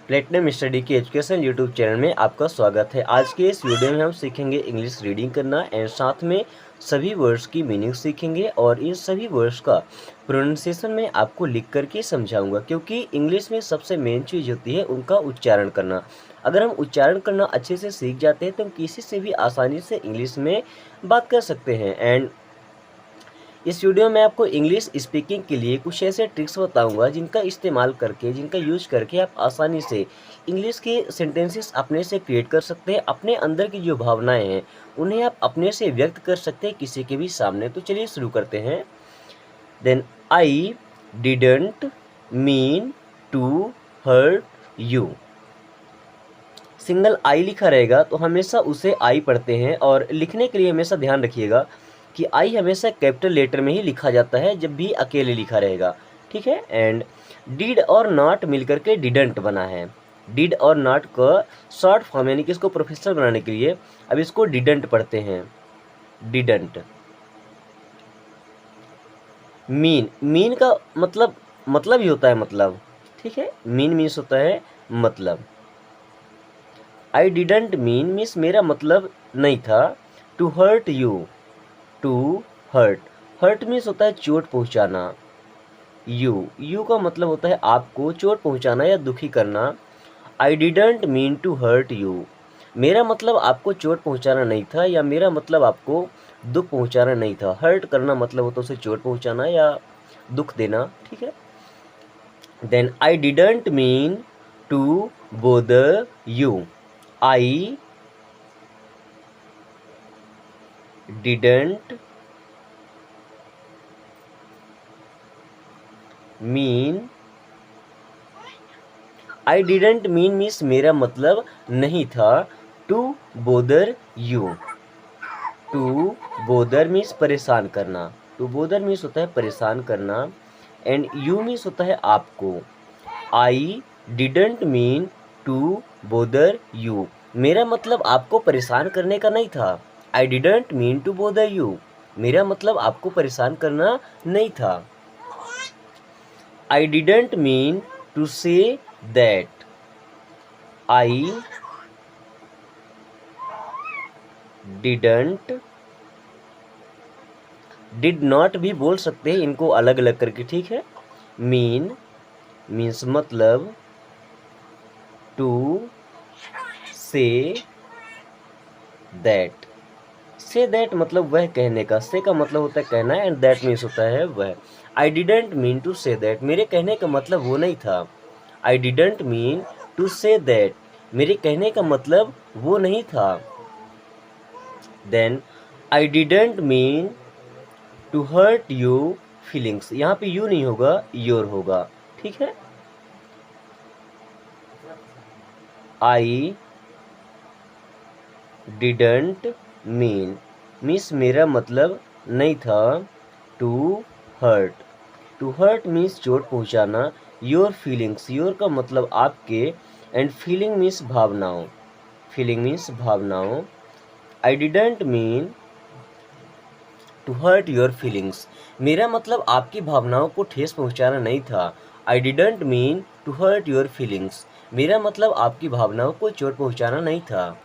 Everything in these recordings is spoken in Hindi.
प्लेटिनम स्टडी की एजुकेशन यूट्यूब चैनल में आपका स्वागत है। आज के इस वीडियो में हम सीखेंगे इंग्लिश रीडिंग करना एंड साथ में सभी वर्ड्स की मीनिंग सीखेंगे और इन सभी वर्ड्स का प्रोनाउंसिएशन में आपको लिख करके समझाऊंगा, क्योंकि इंग्लिश में सबसे मेन चीज़ होती है उनका उच्चारण करना। अगर हम उच्चारण करना अच्छे से सीख जाते हैं तो हम किसी से भी आसानी से इंग्लिश में बात कर सकते हैं। एंड इस वीडियो में आपको इंग्लिश स्पीकिंग के लिए कुछ ऐसे ट्रिक्स बताऊंगा जिनका इस्तेमाल करके, जिनका यूज करके आप आसानी से इंग्लिश के सेंटेंसेस अपने से क्रिएट कर सकते हैं। अपने अंदर की जो भावनाएं हैं उन्हें आप अपने से व्यक्त कर सकते हैं किसी के भी सामने। तो चलिए शुरू करते हैं। Then I didn't mean to hurt you. Single I लिखा रहेगा तो हमेशा उसे आई पढ़ते हैं, और लिखने के लिए हमेशा ध्यान रखिएगा कि आई हमेशा कैपिटल लेटर में ही लिखा जाता है जब भी अकेले लिखा रहेगा, ठीक है। एंड डिड और नॉट मिलकर के डिडंट बना है। डिड और नॉट का शॉर्ट फॉर्म यानी कि इसको प्रोफेशनल बनाने के लिए अब इसको डिडंट पढ़ते हैं। डिडंट। मीन का मतलब ही होता है मतलब, ठीक है। मीन मीन्स होता है मतलब। आई डिडंट मीन मीन्स मेरा मतलब नहीं था। To hurt you. To hurt means होता है चोट पहुंचाना। यू का मतलब होता है आपको चोट पहुंचाना या दुखी करना। I didn't mean to hurt you, मेरा मतलब आपको चोट पहुंचाना नहीं था, या मेरा मतलब आपको दुख पहुंचाना नहीं था। हर्ट करना मतलब होता है उसे चोट पहुंचाना या दुख देना, ठीक है। Then I didn't mean to bother you. I didn't mean, I didn't mean means मेरा मतलब नहीं था। To bother you. To bother means परेशान करना। टू बोदर मीन्स होता है परेशान करना। एंड यू मीन्स होता है आपको। I didn't mean to bother you, मेरा मतलब आपको परेशान करने का नहीं था। I didn't mean to bother you, मेरा मतलब आपको परेशान करना नहीं था। I didn't mean to say that. I didn't, did not भी बोल सकते हैं इनको अलग अलग करके, ठीक है। मीन मीन्स मतलब। To say that. Say that मतलब वह कहने का। से का मतलब होता है कहना, एंड दैट मीन्स होता है वह। I didn't mean to say that, मेरे कहने का मतलब वो नहीं था। I didn't mean to say that, मेरे कहने का मतलब वो नहीं था। Then I didn't mean to hurt you feelings, यहाँ पे यू नहीं होगा, योर होगा, ठीक है। आई डिडंट मीन मीन्स मेरा मतलब नहीं था। टू हर्ट मीन्स चोट पहुंचाना। योर फीलिंग्स, योर का मतलब आपके, एंड फीलिंग मीन्स भावनाओं। फीलिंग मीन्स भावनाओं। I didn't mean to hurt your feelings, मेरा मतलब आपकी भावनाओं को ठेस पहुंचाना नहीं था। I didn't mean to hurt your feelings, मेरा मतलब आपकी भावनाओं को चोट पहुंचाना नहीं था।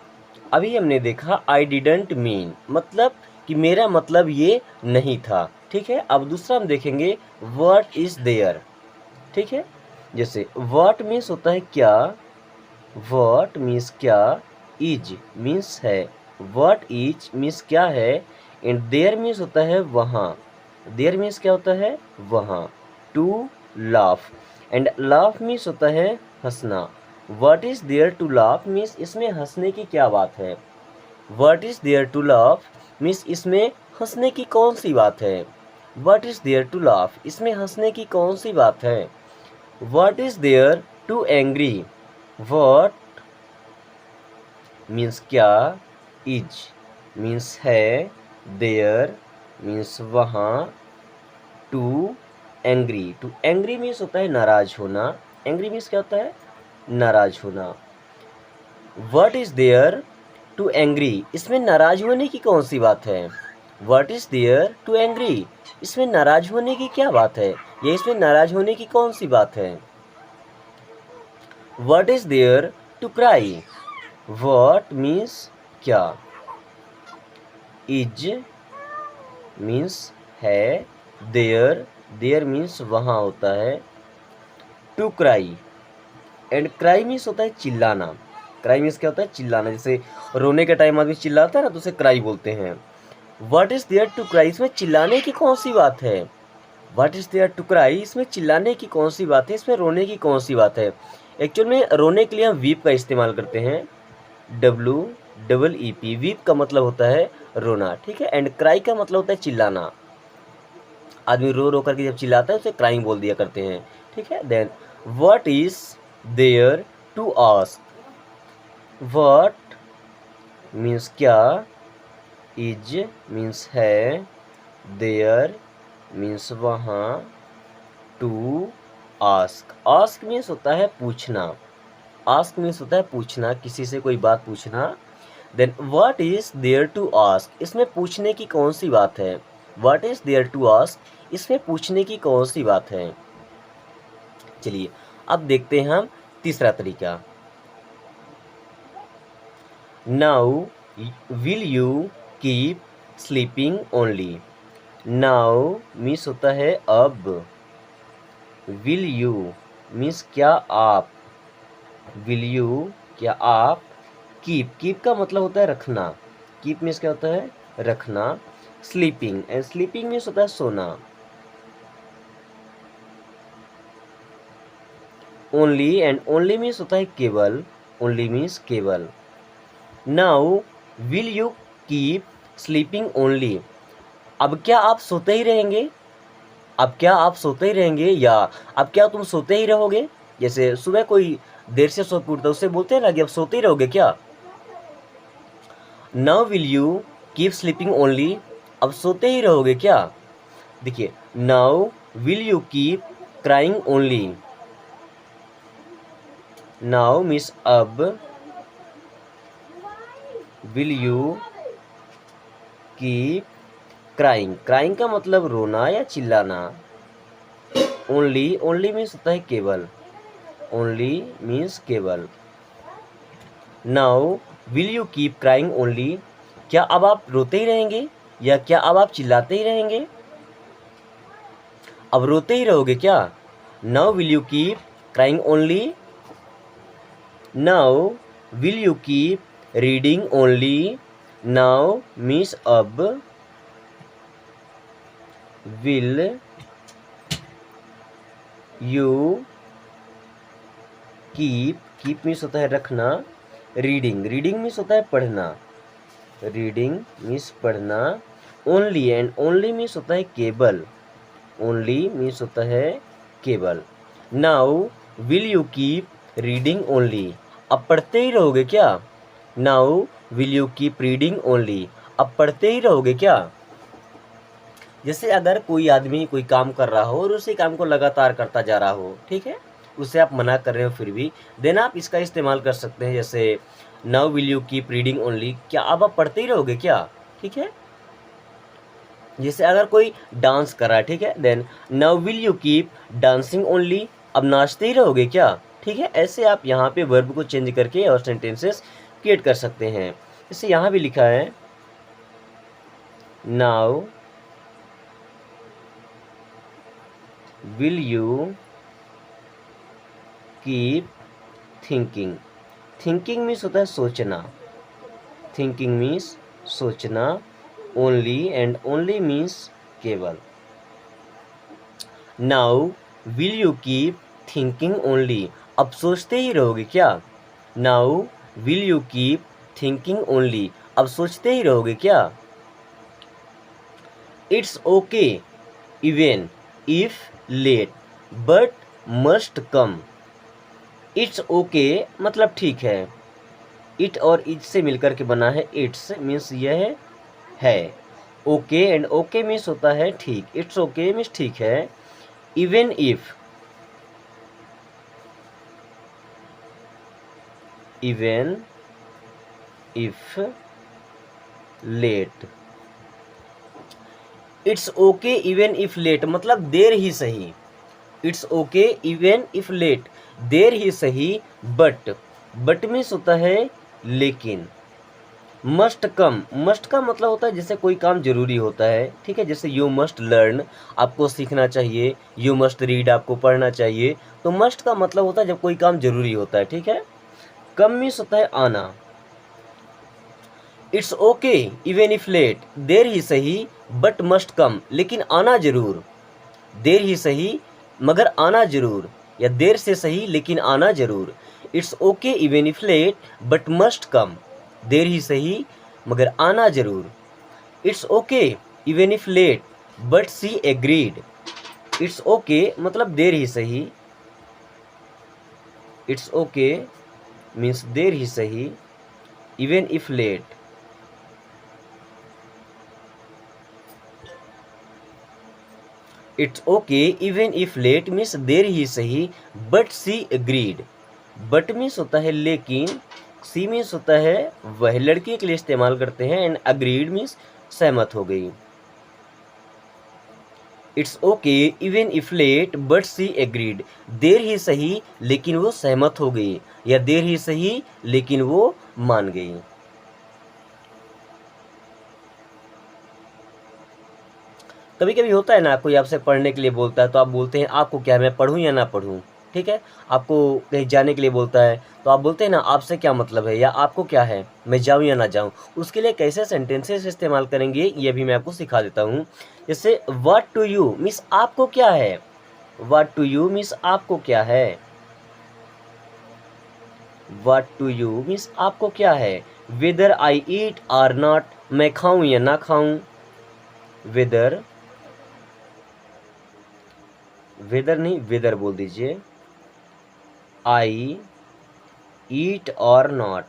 अभी हमने देखा आई डिडंट मीन मतलब कि मेरा मतलब ये नहीं था, ठीक है। अब दूसरा हम देखेंगे व्हाट इज देयर, ठीक है। जैसे व्हाट मीन्स होता है क्या। व्हाट मीन्स क्या। इज मीन्स है। व्हाट इज मीन्स क्या है। एंड देयर मीन्स होता है वहाँ। देयर मीन्स क्या होता है वहाँ। To laugh, and laugh means होता है हंसना। What is there to laugh means इसमें हंसने की क्या बात है। What is there to laugh means इसमें हंसने की कौन सी बात है। What is there to laugh, इसमें हंसने की कौन सी बात है। What is there to angry. What means क्या। इज मीन्स है। देयर मीन्स वहाँ। टू एंग्री मीन्स होता है नाराज होना। एंग्री मीन्स क्या होता है नाराज होना। What is there to angry, इसमें नाराज होने की कौन सी बात है। What is there to angry, इसमें नाराज होने की क्या बात है, या इसमें नाराज होने की कौन सी बात है। What is there to cry, what means क्या, इज मीन्स है, देयर देयर मीन्स वहाँ होता है, to cry and cry means होता है चिल्लाना। क्राई मीन्स क्या होता है, चिल्लाना। जैसे रोने के टाइम आदमी चिल्लाता है ना, तो उसे क्राई बोलते हैं। What is there to cry, इसमें चिल्लाने की कौन सी बात है, what is there to cry, इसमें चिल्लाने की कौन सी बात है, इसमें रोने की कौन सी बात है। एक्चुअल में रोने के लिए हम वीप का इस्तेमाल करते हैं, WEEP। वीप का मतलब होता है रोना, ठीक है। एंड क्राई का मतलब होता है चिल्लाना। आदमी रो रो करके जब चिल्लाता है उसे क्राइंग बोल दिया करते हैं, ठीक है। Then what is there to ask, what means क्या, इज मीन्स है, देयर मीन्स वहाँ, टू आस्क, आस्क मीन्स होता है पूछना, आस्क मीन्स होता है पूछना, किसी से कोई बात पूछना। Then what is there to ask, इसमें पूछने की कौन सी बात है, what is there to ask, इसमें पूछने की कौन सी बात है। चलिए अब देखते हैं हम तीसरा तरीका। Now will you keep sleeping only, now means होता है अब, विल यू मीन्स क्या आप, विल यू क्या आप, कीप का मतलब होता है रखना, कीप मीन्स क्या होता है रखना, स्लीपिंग एंड स्लीपिंग मीन्स होता है सोना, ओनली एंड ओनली मीन्स होता है केवल, ओनली मीन्स केवल। Now will you keep sleeping only, अब क्या आप सोते ही रहेंगे, अब क्या आप सोते ही रहेंगे, या अब क्या तुम सोते ही रहोगे। जैसे सुबह कोई देर से सो के उठता है, उससे बोलते हैं ना कि अब सोते ही रहोगे क्या। Now will you keep sleeping only, अब सोते ही रहोगे क्या। देखिए now will you keep crying only, now means अब, will you keep crying, crying का मतलब रोना या चिल्लाना, ओनली ओनली मीन्स होता है केवल, ओनली मीन्स केवल। Now will you keep crying only, क्या अब आप रोते ही रहेंगे, या क्या अब आप चिल्लाते ही रहेंगे, अब रोते ही रहोगे क्या। Now will you keep crying only, now will you keep reading only, now means अब, विल यू कीप मीन्स होता है रखना, रीडिंग मीन्स होता है पढ़ना, रीडिंग मीन्स पढ़ना, ओनली एंड ओनली मीन्स होता है केवल, ओनली मीन्स होता है केवल। Now will you keep reading only, अब पढ़ते ही रहोगे क्या, now will you keep reading only, अब पढ़ते ही रहोगे क्या। जैसे अगर कोई आदमी कोई काम कर रहा हो और उसी काम को लगातार करता जा रहा हो, ठीक है, उसे आप मना कर रहे हो फिर भी, देन आप इसका इस्तेमाल कर सकते हैं। जैसे now will you keep reading only, क्या अब आप पढ़ते ही रहोगे क्या, ठीक है। जैसे अगर कोई डांस कर रहा है, ठीक है, then now will you keep dancing only, अब नाचते ही रहोगे क्या, ठीक है। ऐसे आप यहाँ पे वर्ब को चेंज करके और सेंटेंसेस क्रिएट कर सकते हैं। जैसे यहाँ भी लिखा है now will you keep thinking, thinking means होता है सोचना, थिंकिंग मीन्स सोचना, ओनली एंड ओनली मीन्स केवल। Now will you keep thinking only, अब सोचते ही रहोगे क्या, now will you keep thinking only, अब सोचते ही रहोगे क्या। It's okay even if late but must come, it's okay मतलब ठीक है, इट और इट से मिलकर के बना है, इट्स मीन्स यह है, ओके एंड ओके मीन्स होता है ठीक, इट्स ओके मीन्स ठीक है, even if, even if late, it's okay even if late मतलब देर ही सही, it's okay even if late देर ही सही बट मीन्स होता है लेकिन। मस्ट कम, मस्ट का मतलब होता है जैसे कोई काम जरूरी होता है, ठीक है, जैसे यू मस्ट लर्न, आपको सीखना चाहिए, यू मस्ट रीड, आपको पढ़ना चाहिए। तो मस्ट का मतलब होता है जब कोई काम जरूरी होता है, ठीक है। कम मीन्स होता है आना। It's okay even if late, देर ही सही बट मस्ट कम, लेकिन आना जरूर। देर ही सही मगर आना जरूर, या देर से सही लेकिन आना जरूर। It's okay even if late but must come, देर ही सही मगर आना जरूर। It's okay even if late but she agreed. It's okay मतलब देर ही सही, इट्स ओके मीन्स देर ही सही, even if late, it's okay even if late means देर ही सही, but she agreed. But means होता है लेकिन, सी मीन्स होता है वह, लड़की के लिए इस्तेमाल करते हैं, एंड अग्रीड मीन्स सहमत हो गई। It's okay even if late but she agreed, देर ही सही लेकिन वो सहमत हो गई, या देर ही सही लेकिन वो मान गई। कभी कभी होता है ना, कोई आपसे पढ़ने के लिए बोलता है तो आप बोलते हैं आपको क्या है, मैं पढ़ूं या ना पढ़ूं, ठीक है। आपको कहीं जाने के लिए बोलता है तो आप बोलते हैं ना आपसे क्या मतलब है, या आपको क्या है, मैं जाऊं या ना जाऊं। उसके लिए कैसे सेंटेंसेस इस्तेमाल करेंगे ये भी मैं आपको सिखा देता हूं। जैसे व्हाट टू यू मीन्स आपको क्या है, व्हाट टू यू मीन्स आपको क्या है, व्हाट टू यू मीन्स आपको क्या है। Whether I eat or not, मैं खाऊं या ना खाऊं। वेदर, वेदर नहीं वेदर बोल दीजिए। I eat or not,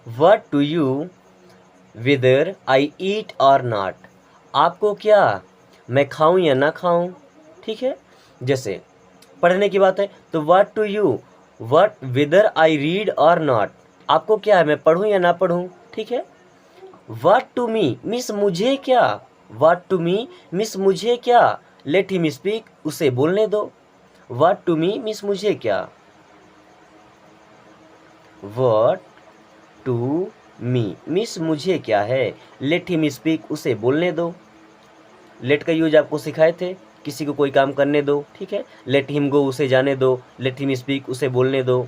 what to you whether I eat or not, आपको क्या, मैं खाऊं या ना खाऊं, ठीक है। जैसे पढ़ने की बात है तो what to you, what whether I read और नॉट, आपको क्या है, मैं पढ़ूं या ना पढ़ूं, ठीक है। व्हाट टू मी मिस मुझे क्या, व्हाट टू मी मिस मुझे क्या, लेट हिम स्पीक, उसे बोलने दो। व्हाट टू मी मिस मुझे क्या, व्हाट टू मी मिस मुझे क्या है, लेट हिम स्पीक, उसे बोलने दो। लेट का यूज आपको सिखाए थे, किसी को कोई काम करने दो, ठीक है। लेट हिम गो, उसे जाने दो, लेट हिम स्पीक, उसे बोलने दो।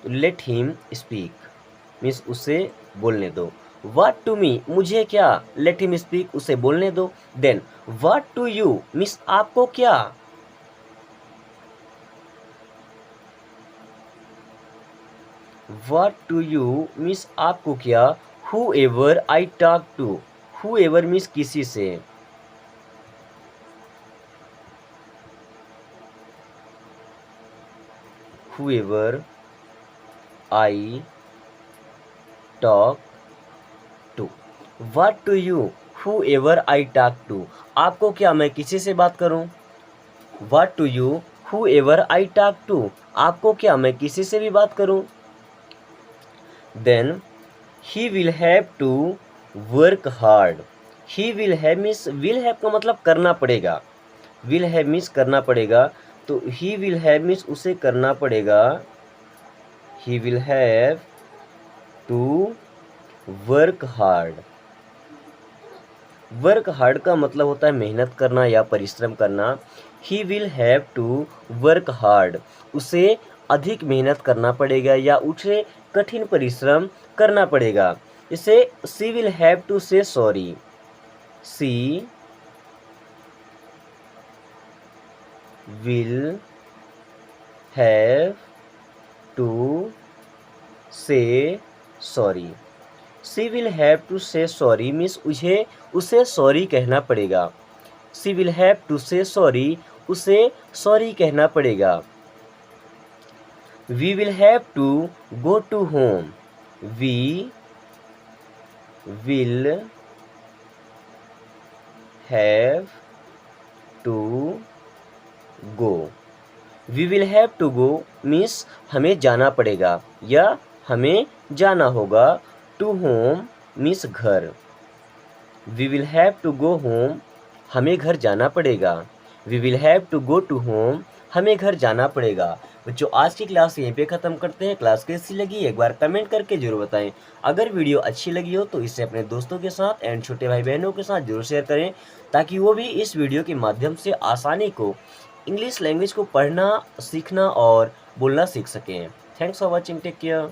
लेट हिम स्पीक मीन्स उसे बोलने दो। व्हाट टू मी मुझे क्या, लेट हिम स्पीक, उसे बोलने दो। Then what to you means आपको क्या, व्हाट टू यू मीन्स आपको क्या। Whoever I talk to, whoever means किसी से, whoever I talk to. What to you whoever I talk to, आपको क्या, मैं किसी से बात करूं। What to you whoever I talk to, आपको क्या, मैं किसी से भी बात करूं। Then he will have to work hard, he will have means, will have का मतलब करना पड़ेगा, विल हैव मीन्स करना पड़ेगा, तो ही विल हैव मीन्स उसे करना पड़ेगा, he will have to work hard. Work hard का मतलब होता है मेहनत करना या परिश्रम करना। He will have to work hard, उसे अधिक मेहनत करना पड़ेगा या उसे कठिन परिश्रम करना पड़ेगा। इसे she will have to say sorry, she will have to say sorry, she will have to say sorry means उसे सॉरी कहना पड़ेगा। She will have to say sorry, उसे सॉरी कहना पड़ेगा। We will have to go to home, we will have to go, we will have to go means हमें जाना पड़ेगा या हमें जाना होगा। टू होम मीन्स घर, we will have to go home, हमें घर जाना पड़ेगा। We will have to go to home, हमें घर जाना पड़ेगा। बच्चों आज की क्लास यहीं पे ख़त्म करते हैं। क्लास कैसी लगी एक बार कमेंट करके जरूर बताएं। अगर वीडियो अच्छी लगी हो तो इसे अपने दोस्तों के साथ एंड छोटे भाई बहनों के साथ जरूर शेयर करें, ताकि वो भी इस वीडियो के माध्यम से आसानी को इंग्लिश लैंग्वेज को पढ़ना, सीखना और बोलना सीख सकें। Thanks for watching, take care.